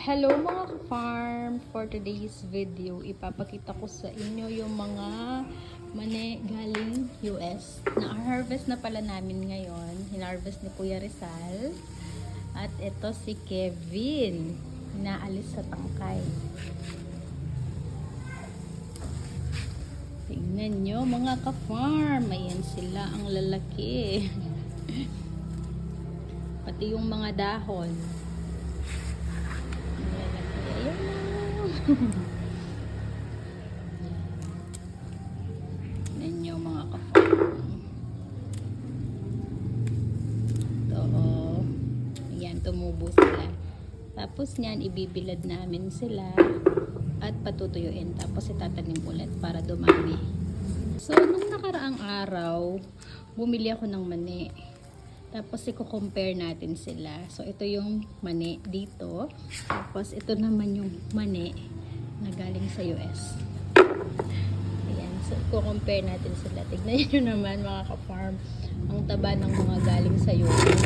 Hello mga ka-farm! For today's video, ipapakita ko sa inyo yung mga mani galing US. Na-harvest na pala namin ngayon. Hinarvest ni Kuya Rizal. At ito si Kevin. Inaalis sa tangkay. Tingnan nyo mga ka-farm. Ayan sila ang lalaki. Pati yung mga dahon. Ninyo mga ka-farm. Ito, ayan, tumubo sila. Tapos niyan, ibibilad namin sila at patutuyuin. Tapos itatanim ulit para dumami. So, nung nakaraang araw, bumili ako ng mani. Tapos, i-compare natin sila. So, ito yung mani dito. Tapos, ito naman yung mani na galing sa US. Ayan. So, i-compare natin sila. Tignan nyo naman, mga ka-farm, ang taba ng mga galing sa US.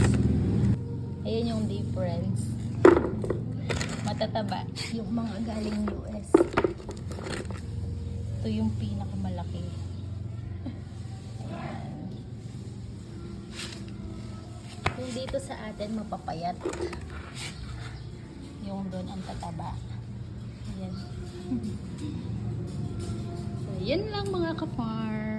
Ayan yung difference. Matataba yung mga galing US. Ito yung pinakamalaki. Yung dito sa atin mapapayat, yung doon ang tataba. Ayan. So, yan lang mga ka-farm.